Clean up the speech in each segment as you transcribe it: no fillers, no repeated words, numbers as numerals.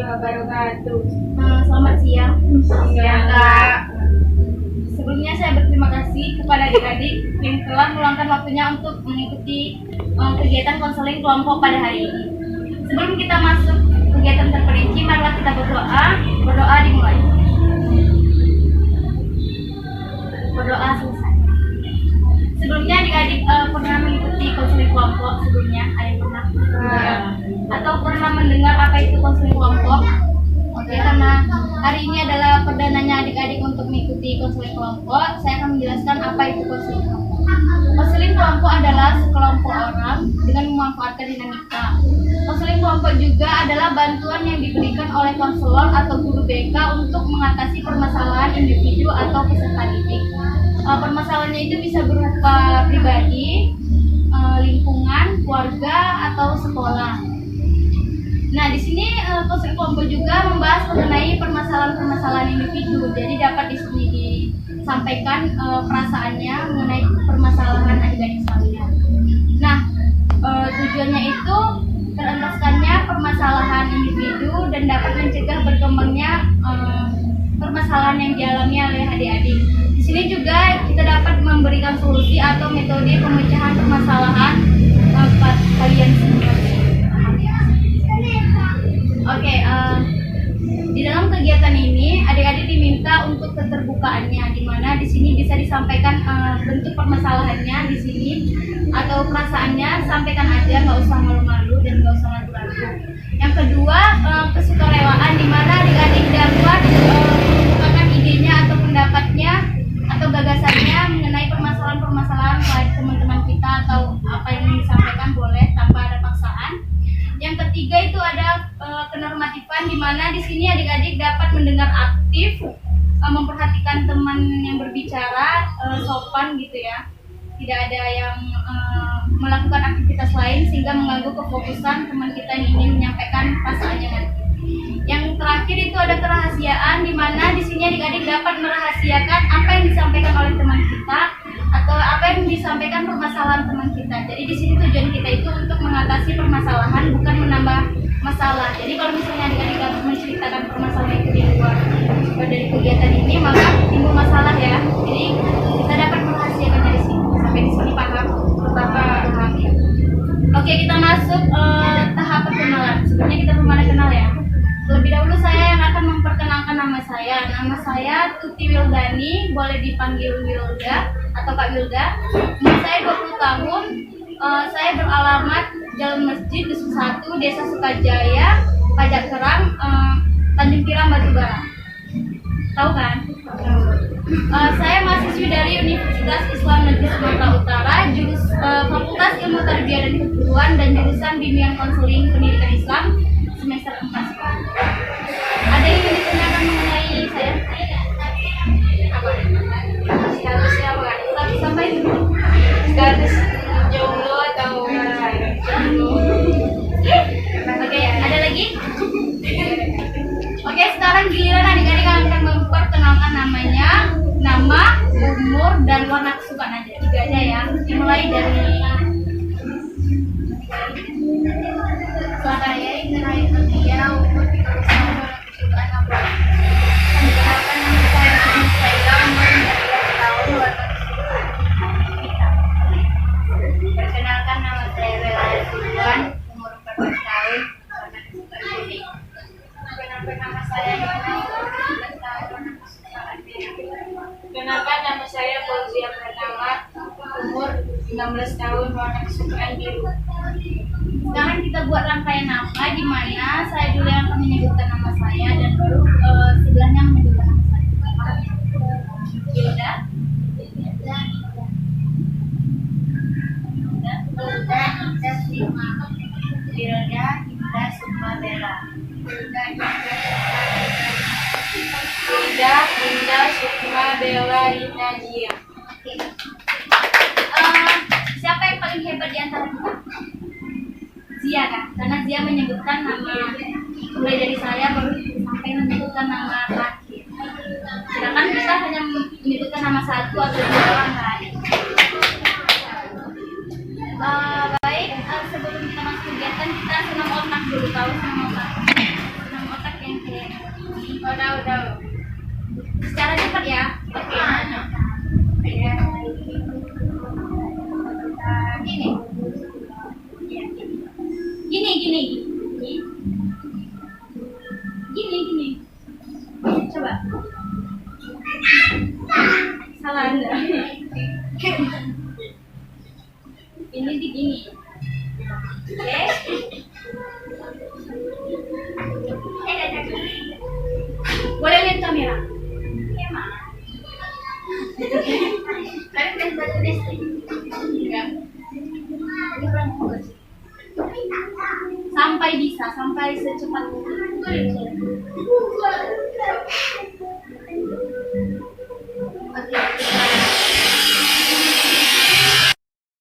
wabarakatuh. Selamat siang. Siang, Kak. Sebelumnya saya berterima kasih kepada adik-adik yang telah meluangkan waktunya untuk mengikuti kegiatan konseling kelompok pada hari ini. Sebelum kita masuk kegiatan terperinci, marilah kita berdoa. Berdoa dimulai. Berdoa selesai. Sebelumnya adik-adik pernah mengikuti konseling kelompok sebelumnya? Ada yang pernah? Atau pernah mendengar apa itu konseling kelompok? Oke, karena hari ini adalah perdananya adik-adik untuk mengikuti konseling kelompok, saya akan menjelaskan apa itu konseling kelompok. Konseling kelompok adalah sekelompok orang dengan memanfaatkan dinamika. Konseling kelompok juga adalah bantuan yang diberikan oleh konselor atau guru BK untuk mengatasi permasalahan individu atau peserta didik. Permasalahannya itu bisa berupa pribadi, lingkungan, keluarga, atau sekolah. Nah, di sini konseling kelompok juga membahas mengenai permasalahan-permasalahan individu. Jadi dapat di sini disampaikan perasaannya mengenai permasalahan adik-adik sekalian. Nah, tujuannya itu terentaskannya permasalahan individu dan dapat mencegah berkembangnya permasalahan yang dialami oleh adik-adik. Di sini juga kita dapat memberikan solusi atau metode pemecahan permasalahan kalian semua. Oke, di dalam kegiatan ini adik-adik diminta untuk keterbukaannya, di mana di sini bisa disampaikan bentuk permasalahannya di sini atau perasaannya, sampaikan aja, nggak usah malu-malu dan nggak usah ragu-ragu. Yang kedua, kesukarewaan, di mana adik-adik dapat mengungkapkan idenya atau pendapatnya atau gagasannya mengenai permasalahan-permasalahan baik teman-teman kita atau apa yang disampaikan boleh tanpa ada paksaan. Yang ketiga itu ada kenormatifan, di mana di sini adik-adik dapat mendengar aktif, memperhatikan teman yang berbicara, sopan gitu ya. Tidak ada yang melakukan aktivitas lain sehingga mengganggu kefokusan teman kita yang ingin menyampaikan perasaannya nanti. Yang terakhir itu ada kerahasiaan, di mana di sini adik-adik dapat merahasiakan apa yang disampaikan oleh teman kita atau apa yang disampaikan permasalahan teman kita. Jadi di sini tujuan kita itu untuk mengatasi permasalahan, bukan menambah masalah. Jadi kalau misalnya adik-adik dapat menceritakan permasalahan itu di luar dari kegiatan ini, maka timbul masalah ya. Jadi kita dapat merahasiakan dari sini. Sampai di sini paham? Paham ya. Oke, kita masuk tahap perkenalan. Sebelumnya kita belum ada kenal ya. Terlebih dahulu saya yang akan memperkenalkan nama saya. Nama saya Tuti Wildani, boleh dipanggil Wilda atau Kak Wilda. Umur saya 20 tahun. Saya beralamat Jalan Masjid Dusun 1, Desa Sukajaya, Pajak Kerang, Tanjung Tiram, Batubara. Tahu kan? Saya mahasiswi dari Universitas Islam Negeri Sumatera Utara, Fakultas Ilmu Tarbiyah dan Keguruan dan jurusan Bimbingan Konseling Pendidikan Islam semester 4. Ada yang ingin ditanyakan mengenai saya? Apa? Statusnya apa? Status apa itu? Status jomblo atau jomblo? Oke, ada lagi? Oke, sekarang giliran adik-adik akan memperkenalkan namanya, nama, umur, dan warna kesukaan aja. 3 aja ya. Dimulai dari silakan ya. Ya, umur 30 tahun, kesukaan apa? Perkenalkan nama saya Siti Saila, umur 13 tahun, warna kesukaan kita. Perkenalkan nama saya Bella Sulwan, umur 14 tahun, warna kesukaan kuning. Perkenalkan nama saya Nona, umur 17 tahun, warna kesukaan merah. Perkenalkan nama saya Fauzia Pratama, umur 16 tahun, warna kesukaan biru. Sekarang kita buat rangkaian nama, di mana saya dulu yang akan menyebutkan nama saya dan baru sebelahnya menyebutkan nama saya. Hilda. Hilda Indah Sukma Bella. Hilda Indah Sukma Bella Inadia. Siapa yang paling hebat di antara kita? Zia kan? Karena Zia menyebutkan nama mulai dari saya baru sampai menyebutkan nama terakhir. Sedangkan kita hanya menyebutkan nama satu atau 2 orang kan? Baik, sebelum kita masuk kegiatan kita senam otak dulu. Tahu senam otak? Senam otak tahu. Secara cepat ya. Oke. Ya. Gini. Gini. Gini. Coba. Salah Anda. Ini di gini. Oke. Boleh lihat kamera. Emang. Kalian udah baca testing? Enggak. Ini kurang bagus. Sampai secepat mungkin. Oke.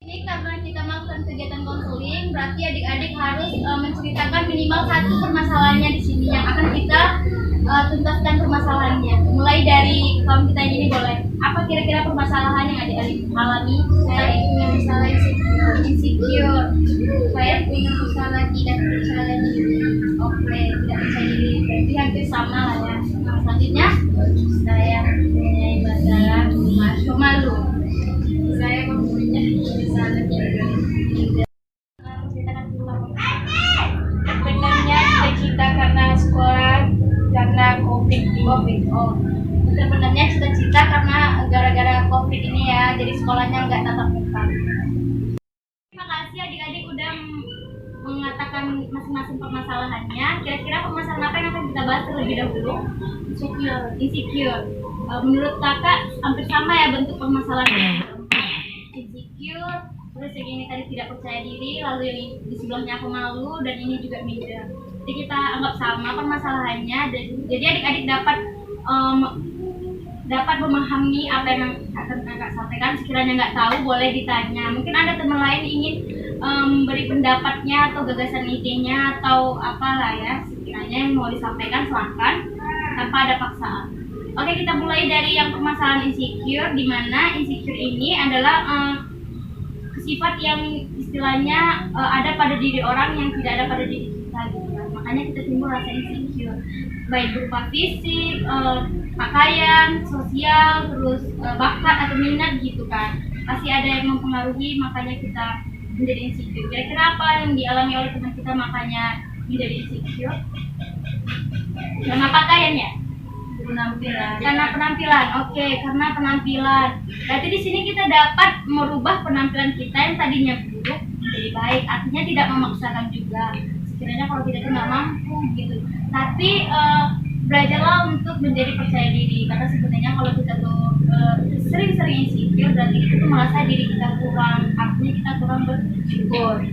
Ini karena kita melakukan kegiatan konseling, berarti adik-adik harus menceritakan minimal satu permasalahannya di sini yang akan kita tuntaskan permasalahannya. Mulai dari kaum kita ini boleh. Apa kira-kira permasalahan yang adik-adik alami? Saya punya masalah Insecure. saya punya masalah tidak percaya diri. Oke, tidak percaya diri. Berarti hampir sama lah ya. Nah, selanjutnya Saya mempunyai masalah pemalu. saya mempunyai masalah Ceritakan dulu. sebenarnya cita-cita karena sekolah karena COVID. Oh, sebenarnya cita-cita karena gara-gara COVID ini ya, jadi sekolahnya nggak tatap muka. Terima kasih adik-adik udah mengatakan masing-masing permasalahannya. Kira-kira permasalahan apa yang akan kita bahas terlebih dahulu? Insecure. Menurut kakak hampir sama ya bentuk permasalahannya. Insecure, terus yang ini tadi tidak percaya diri, lalu yang di sebelahnya aku malu, dan ini juga minder. Jadi kita anggap sama permasalahannya. Jadi adik-adik dapat memahami apa yang akan kakak sampaikan. Sekiranya nggak tahu boleh ditanya. Mungkin ada teman lain ingin beri pendapatnya atau gagasan idenya atau apalah ya. Sekiranya yang mau disampaikan silahkan tanpa ada paksaan. Oke, kita mulai dari yang permasalahan insecure, di mana insecure ini adalah sifat yang istilahnya ada pada diri orang yang tidak ada pada diri kita gitu kan. Makanya kita timbul rasa insecure, baik berupa fisik, pakaian, sosial, terus bakat atau minat gitu kan. Pasti ada yang mempengaruhi makanya kita menjadi insecure. Kira-kira apa yang dialami oleh teman kita makanya menjadi insecure? Karena pakaiannya? Karena penampilan. Oke, karena penampilan. Berarti di sini kita dapat merubah penampilan kita yang tadinya buruk menjadi baik. Artinya tidak memaksakan juga. Sekiranya kalau kita itu nggak mampu gitu. Tapi belajarlah untuk menjadi percaya diri. Karena sebenarnya kalau kita tuh sering-sering insecure, berarti kita tuh merasa diri kita kurang. Artinya kita kurang bersyukur.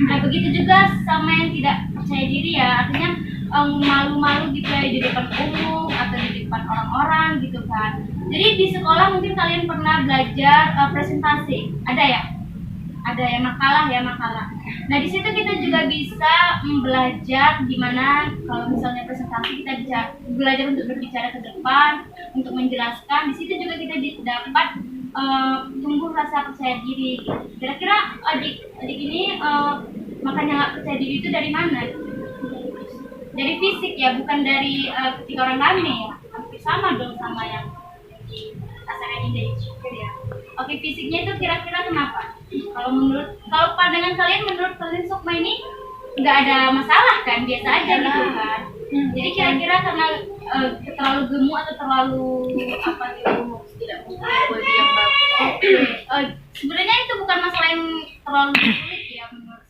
Nah begitu juga sama yang tidak percaya diri ya. Artinya malu-malu gitu ya di depan umum atau di depan orang-orang gitu kan. Jadi di sekolah mungkin kalian pernah belajar presentasi, ada ya makalah. Nah di situ kita juga bisa belajar gimana kalau misalnya presentasi kita bisa belajar untuk berbicara ke depan, untuk menjelaskan. Di situ juga kita dapat tumbuh rasa percaya diri. Kira-kira adik ini makanya nggak percaya diri itu dari mana? Dari fisik ya, bukan dari ketika orang rame ya. Hampir sama dong sama yang rasanya dari insecure ya. Oke, fisiknya itu kira-kira kenapa? Kalau pandangan kalian, menurut kalian Sukma ini nggak ada masalah kan, biasa aja gitu kan. Jadi kira-kira karena terlalu gemuk atau terlalu apa gitu, tidak mempunyai body yang bagus. Oke, sebenarnya itu bukan masalah yang terlalu sulit ya menurut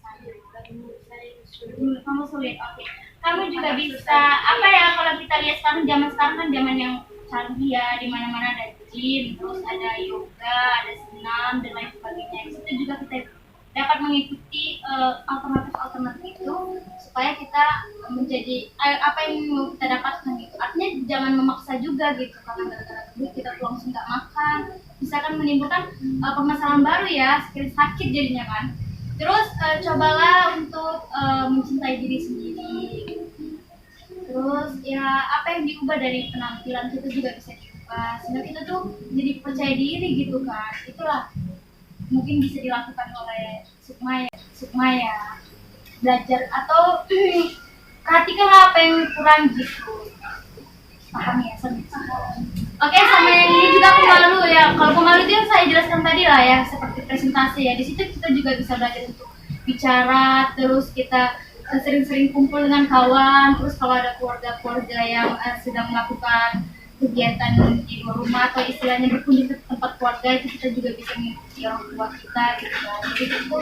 saya. Menurut kamu sulit, oke. Kamu juga bisa apa ya, kalau kita lihat zaman sekarang kan zaman yang canggih ya, di mana-mana ada gym, terus ada yoga, ada senam dan lain sebagainya. Itu juga kita dapat mengikuti alternatif itu supaya kita menjadi apa yang mau kita dapatkan gitu. Artinya jangan memaksa juga gitu, karena gara-gara kita langsung nggak makan bisa kan menimbulkan permasalahan baru ya, sakit jadinya kan. Terus cobalah untuk mencintai diri sendiri. Terus ya apa yang diubah dari penampilan kita juga bisa diubah sehingga kita tuh jadi percaya diri gitu kan. Itulah mungkin bisa dilakukan oleh Sukma ya. Belajar atau perhatikan apa yang kurang gitu. paham ya. Oke, sama yang ini juga pemalu ya. Kalau pemalu itu yang saya jelaskan tadi lah ya, seperti presentasi ya. Di situ kita juga bisa belajar untuk bicara, terus kita sering-sering kumpul dengan kawan, terus kalau ada keluarga-keluarga yang sedang melakukan kegiatan di luar rumah atau istilahnya berkunjung ke tempat keluarga, itu kita juga bisa mengikuti orang tua kita gitu kan. Jadi itu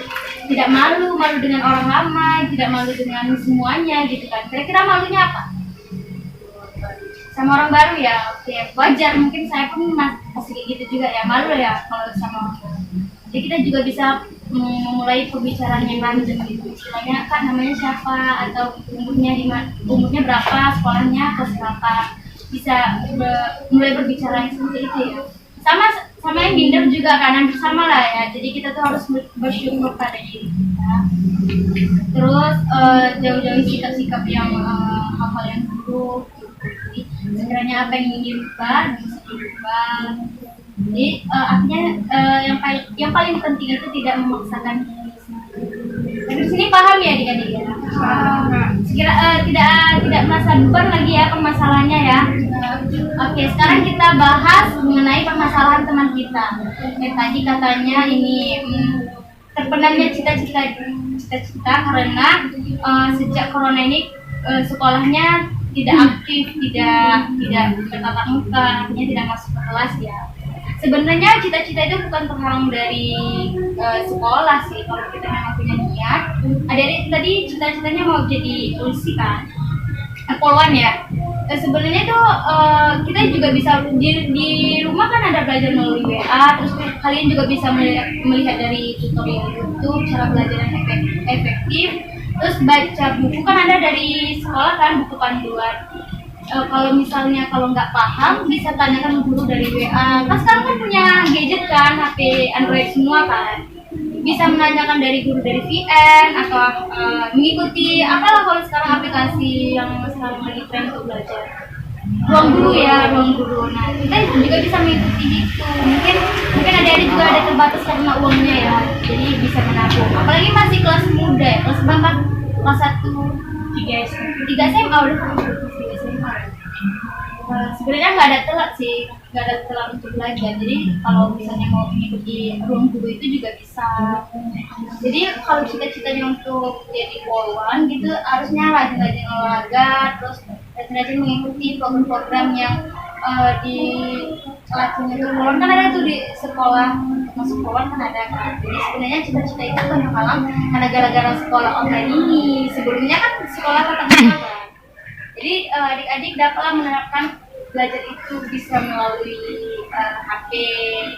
tidak malu dengan orang ramai, tidak malu dengan semuanya gitu kan. Kira-kira malunya apa? Sama orang baru ya, oke, wajar, mungkin saya pun masih kayak gitu juga ya, malu ya kalau sama orang baru. Jadi kita juga bisa memulai pembicaraan yang lanjut gitu, istilahnya kan namanya siapa atau umurnya berapa, sekolahnya atau siapa, bisa mulai berbicara yang seperti itu ya. Sama yang minder juga kan, hampir sama lah ya. Jadi kita tuh harus bersyukur pada diri kita. Terus jauh-jauh sikap-sikap yang hal-hal yang buruk. Jadi sebenarnya apa yang ingin dirubah bisa dirubah. Jadi artinya yang paling penting itu tidak memaksakan diri sendiri. Tapi di sini paham ya adik-adik ya? Tidak merasa beban lagi ya permasalahannya ya. Oke, sekarang kita bahas mengenai permasalahan teman kita. Tadi katanya ini terpendamnya cita-cita karena sejak corona ini sekolahnya tidak aktif, tidak bertatap muka, artinya tidak masuk ke kelas ya. Sebenarnya cita-cita itu bukan terhalang dari sekolah sih, kalau kita memang punya niat. Adik-adik tadi cita-citanya mau jadi polisi kan, polwan ya. Sebenarnya itu kita juga bisa di rumah kan ada belajar melalui WA, terus kalian juga bisa melihat dari tutorial YouTube cara belajar yang efektif. Terus baca buku kan ada dari sekolah kan, buku panduan. Kalau misalnya nggak paham bisa tanyakan guru dari WA. Kan sekarang kan punya gadget kan, HP Android semua kan. Bisa menanyakan dari guru dari VN atau mengikuti apalah kalau sekarang aplikasi yang sekarang lagi tren untuk belajar. Ruang guru ya, ruang guru. Nah, kita juga bisa mengikuti itu. Mungkin adik-adik juga ada terbatas karena uangnya ya. Jadi bisa menabung. Apalagi masih kelas muda ya, kelas berapa? Kelas 1, 3 SMA udah kan 3 SMA. Sebenarnya nggak ada telat sih, nggak ada telat untuk belajar. Jadi kalau misalnya mau mengikuti ruang guru itu juga bisa. Jadi kalau cita-citanya untuk jadi polwan gitu, harusnya rajin-rajin olahraga, terus rajin-rajin mengikuti program-program yang di kelasnya itu. Polwan kan ada tuh di sekolah, masuk polwan kan ada kan. Jadi sebenarnya cita-cita itu kan terhalang karena gara-gara sekolah online ini. Sebelumnya kan sekolah tatap muka kan. Jadi adik-adik dapatlah menerapkan belajar itu bisa melalui HP,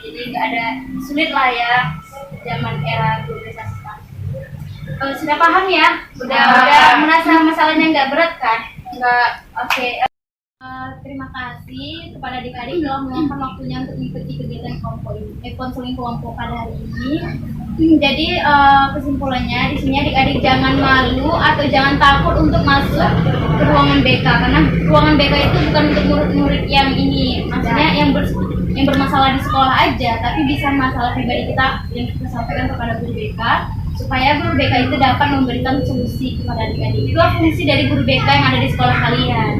jadi nggak ada sulit lah ya zaman era globalisasi. Sudah paham ya? Udah merasa masalahnya nggak berat kan? Nggak, oke. Terima kasih kepada adik-adik telah meluangkan waktunya untuk mengikuti kegiatan konseling kelompok pada hari ini. Jadi kesimpulannya di sini adik-adik jangan malu atau jangan takut untuk masuk ke ruangan BK, karena ruangan BK itu bukan untuk murid-murid yang ini, maksudnya yang bermasalah di sekolah aja, tapi bisa masalah pribadi kita yang kita sampaikan kepada guru BK supaya guru BK itu dapat memberikan solusi kepada adik-adik. Itu fungsi dari guru BK yang ada di sekolah kalian.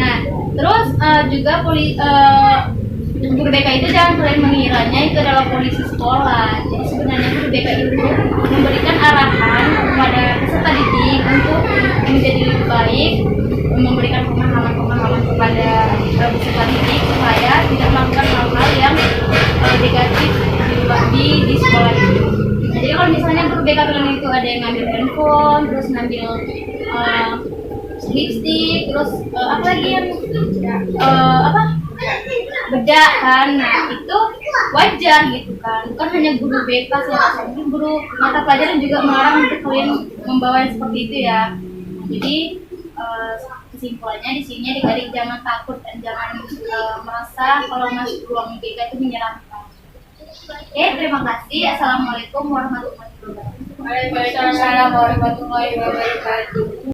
Nah, terus juga guru BK itu jangan kalian mengiranya itu adalah polisi sekolah. Jadi sebenarnya guru BK itu memberikan arahan kepada peserta didik untuk menjadi lebih baik, memberikan pemahaman kepada peserta didik supaya tidak melakukan hal-hal yang negatif di sekolah itu. Jadi kalau misalnya guru BK kalian itu ada yang ngambil handphone, terus ngambil lipstick, terus apa lagi yang bedak kan, nah itu wajar gitu kan, bukan hanya guru BK saja, mungkin guru mata pelajaran juga melarang untuk kalian membawa yang seperti itu ya. Jadi kesimpulannya di sini adik-adik jangan takut dan jangan merasa kalau masuk ruang BK itu menyeramkan. Oke, terima kasih. Assalamualaikum warahmatullahi wabarakatuh. Waalaikumsalam warahmatullahi wabarakatuh.